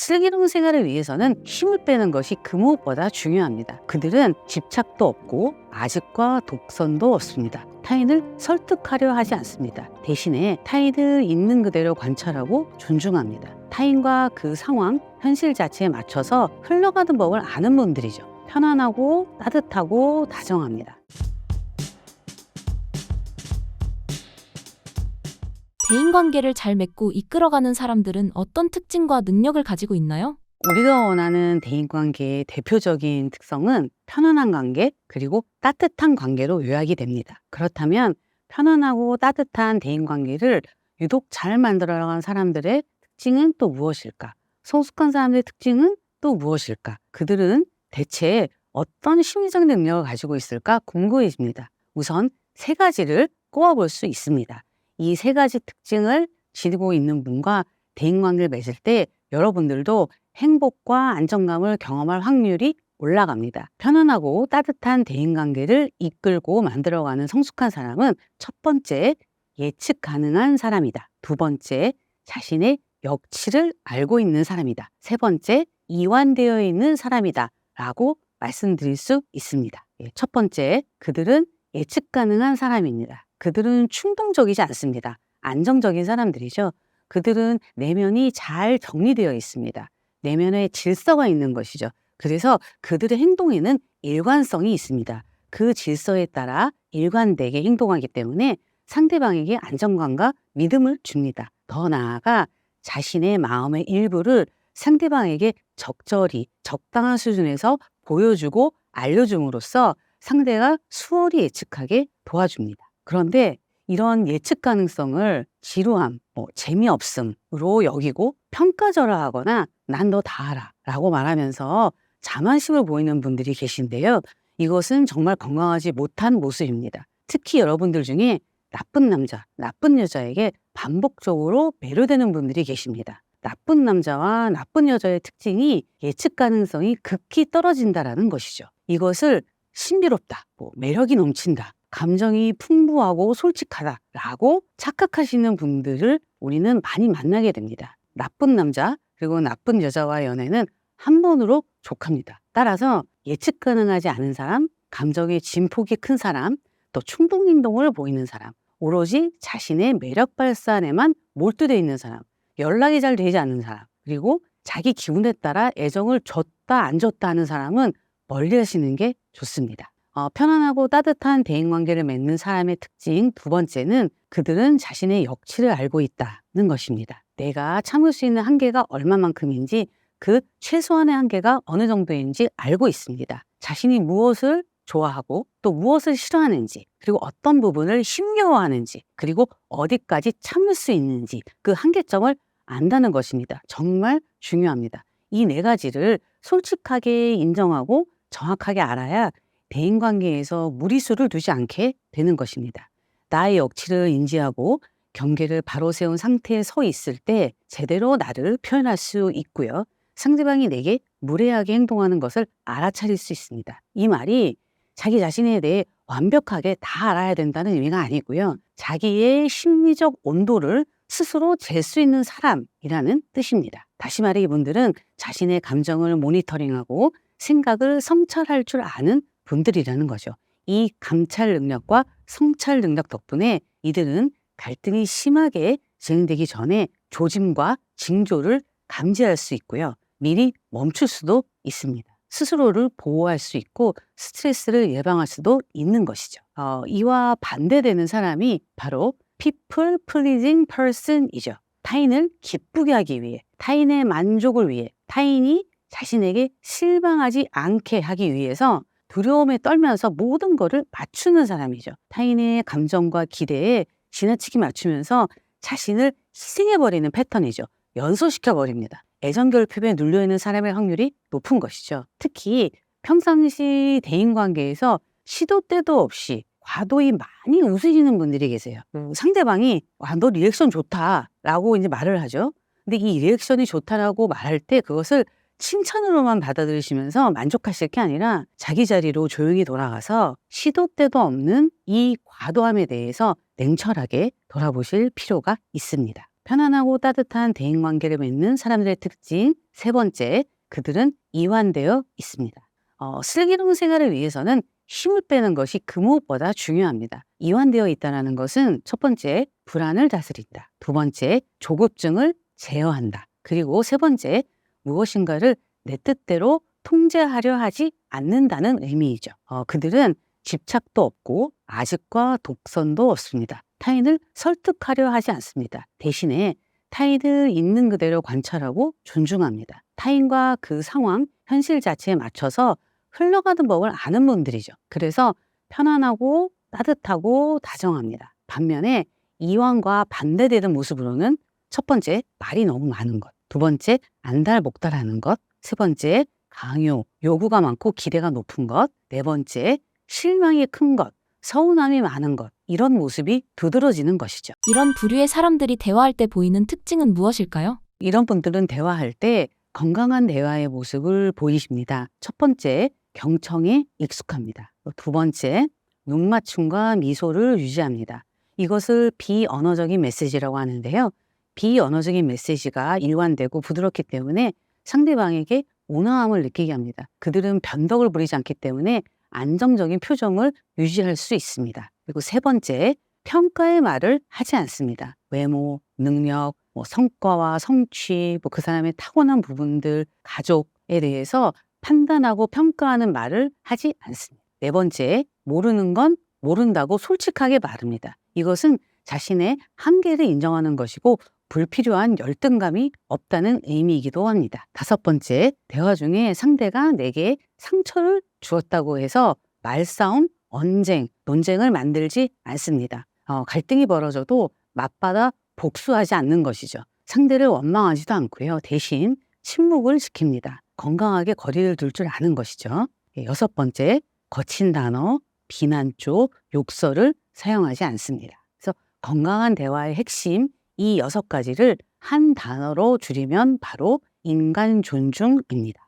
슬기로운 생활을 위해서는 힘을 빼는 것이 그 무엇보다 중요합니다. 그들은 집착도 없고 아집과 독선도 없습니다. 타인을 설득하려 하지 않습니다. 대신에 타인을 있는 그대로 관찰하고 존중합니다. 타인과 그 상황, 현실 자체에 맞춰서 흘러가는 법을 아는 분들이죠. 편안하고 따뜻하고 다정합니다. 대인관계를 잘 맺고 이끌어가는 사람들은 어떤 특징과 능력을 가지고 있나요? 우리가 원하는 대인관계의 대표적인 특성은 편안한 관계 그리고 따뜻한 관계로 요약이 됩니다. 그렇다면 편안하고 따뜻한 대인관계를 유독 잘 만들어가는 사람들의 특징은 또 무엇일까? 성숙한 사람들의 특징은 또 무엇일까? 그들은 대체 어떤 심리적 능력을 가지고 있을까 궁금해집니다. 우선 세 가지를 꼽아볼 수 있습니다. 이 세 가지 특징을 지니고 있는 분과 대인관계를 맺을 때 여러분들도 행복과 안정감을 경험할 확률이 올라갑니다. 편안하고 따뜻한 대인관계를 이끌고 만들어가는 성숙한 사람은 첫 번째, 예측 가능한 사람이다. 두 번째, 자신의 역치를 알고 있는 사람이다. 세 번째, 이완되어 있는 사람이다. 라고 말씀드릴 수 있습니다. 첫 번째, 그들은 예측 가능한 사람입니다. 그들은 충동적이지 않습니다. 안정적인 사람들이죠. 그들은 내면이 잘 정리되어 있습니다. 내면에 질서가 있는 것이죠. 그래서 그들의 행동에는 일관성이 있습니다. 그 질서에 따라 일관되게 행동하기 때문에 상대방에게 안정감과 믿음을 줍니다. 더 나아가 자신의 마음의 일부를 상대방에게 적절히 적당한 수준에서 보여주고 알려줌으로써 상대가 수월히 예측하게 도와줍니다. 그런데 이런 예측 가능성을 지루함, 재미없음으로 여기고 평가절하하거나 난 너 다 알아 라고 말하면서 자만심을 보이는 분들이 계신데요. 이것은 정말 건강하지 못한 모습입니다. 특히 여러분들 중에 나쁜 남자, 나쁜 여자에게 반복적으로 매료되는 분들이 계십니다. 나쁜 남자와 나쁜 여자의 특징이 예측 가능성이 극히 떨어진다라는 것이죠. 이것을 신비롭다, 매력이 넘친다, 감정이 풍부하고 솔직하다라고 착각하시는 분들을 우리는 많이 만나게 됩니다. 나쁜 남자 그리고 나쁜 여자와의 연애는 한 번으로 족합니다. 따라서 예측 가능하지 않은 사람, 감정의 진폭이 큰 사람, 또 충동 행동을 보이는 사람, 오로지 자신의 매력 발산에만 몰두되어 있는 사람, 연락이 잘 되지 않는 사람, 그리고 자기 기분에 따라 애정을 줬다 안 줬다 하는 사람은 멀리 하시는 게 좋습니다. 편안하고 따뜻한 대인관계를 맺는 사람의 특징 두 번째는 그들은 자신의 역치를 알고 있다는 것입니다. 내가 참을 수 있는 한계가 얼마만큼인지 그 최소한의 한계가 어느 정도인지 알고 있습니다. 자신이 무엇을 좋아하고 또 무엇을 싫어하는지 그리고 어떤 부분을 힘겨워하는지 그리고 어디까지 참을 수 있는지 그 한계점을 안다는 것입니다. 정말 중요합니다. 이 네 가지를 솔직하게 인정하고 정확하게 알아야 대인관계에서 무리수를 두지 않게 되는 것입니다. 나의 역치를 인지하고 경계를 바로 세운 상태에 서 있을 때 제대로 나를 표현할 수 있고요. 상대방이 내게 무례하게 행동하는 것을 알아차릴 수 있습니다. 이 말이 자기 자신에 대해 완벽하게 다 알아야 된다는 의미가 아니고요. 자기의 심리적 온도를 스스로 잴 수 있는 사람이라는 뜻입니다. 다시 말해 이분들은 자신의 감정을 모니터링하고 생각을 성찰할 줄 아는 분들이라는 거죠. 이 감찰 능력과 성찰 능력 덕분에 이들은 갈등이 심하게 진행되기 전에 조짐과 징조를 감지할 수 있고요. 미리 멈출 수도 있습니다. 스스로를 보호할 수 있고 스트레스를 예방할 수도 있는 것이죠. 이와 반대되는 사람이 바로 people pleasing person이죠. 타인을 기쁘게 하기 위해, 타인의 만족을 위해, 타인이 자신에게 실망하지 않게 하기 위해서 두려움에 떨면서 모든 것을 맞추는 사람이죠. 타인의 감정과 기대에 지나치게 맞추면서 자신을 희생해버리는 패턴이죠. 연소시켜버립니다. 애정결핍에 눌려있는 사람의 확률이 높은 것이죠. 특히 평상시 대인관계에서 시도 때도 없이 과도히 많이 웃으시는 분들이 계세요. 상대방이 너 리액션 좋다라고 이제 말을 하죠. 근데 이 리액션이 좋다라고 말할 때 그것을 칭찬으로만 받아들이시면서 만족하실 게 아니라 자기 자리로 조용히 돌아가서 시도 때도 없는 이 과도함에 대해서 냉철하게 돌아보실 필요가 있습니다. 편안하고 따뜻한 대인관계를 맺는 사람들의 특징 세 번째, 그들은 이완되어 있습니다. 슬기로운 생활을 위해서는 힘을 빼는 것이 그 무엇보다 중요합니다. 이완되어 있다는 것은 첫 번째, 불안을 다스린다. 두 번째, 조급증을 제어한다. 그리고 세 번째, 무엇인가를 내 뜻대로 통제하려 하지 않는다는 의미이죠. 그들은 집착도 없고 아집과 독선도 없습니다. 타인을 설득하려 하지 않습니다. 대신에 타인을 있는 그대로 관찰하고 존중합니다. 타인과 그 상황, 현실 자체에 맞춰서 흘러가는 법을 아는 분들이죠. 그래서 편안하고 따뜻하고 다정합니다. 반면에 이완과 반대되는 모습으로는 첫 번째, 말이 너무 많은 것. 두 번째, 안달복달하는 것. 세 번째, 강요, 요구가 많고 기대가 높은 것. 네 번째, 실망이 큰 것, 서운함이 많은 것. 이런 모습이 두드러지는 것이죠. 이런 부류의 사람들이 대화할 때 보이는 특징은 무엇일까요? 이런 분들은 대화할 때 건강한 대화의 모습을 보이십니다. 첫 번째, 경청에 익숙합니다. 두 번째, 눈맞춤과 미소를 유지합니다. 이것을 비언어적인 메시지라고 하는데요. 비언어적인 메시지가 일관되고 부드럽기 때문에 상대방에게 온화함을 느끼게 합니다. 그들은 변덕을 부리지 않기 때문에 안정적인 표정을 유지할 수 있습니다. 그리고 세 번째, 평가의 말을 하지 않습니다. 외모, 능력, 성과와 성취, 그 사람의 타고난 부분들, 가족에 대해서 판단하고 평가하는 말을 하지 않습니다. 네 번째, 모르는 건 모른다고 솔직하게 말합니다. 이것은 자신의 한계를 인정하는 것이고 불필요한 열등감이 없다는 의미이기도 합니다. 다섯 번째, 대화 중에 상대가 내게 상처를 주었다고 해서 말싸움, 언쟁, 논쟁을 만들지 않습니다. 갈등이 벌어져도 맞받아 복수하지 않는 것이죠. 상대를 원망하지도 않고요. 대신 침묵을 지킵니다. 건강하게 거리를 둘 줄 아는 것이죠. 여섯 번째, 거친 단어, 비난 쪽, 욕설을 사용하지 않습니다. 그래서 건강한 대화의 핵심, 이 6가지를 한 단어로 줄이면 바로 인간 존중입니다.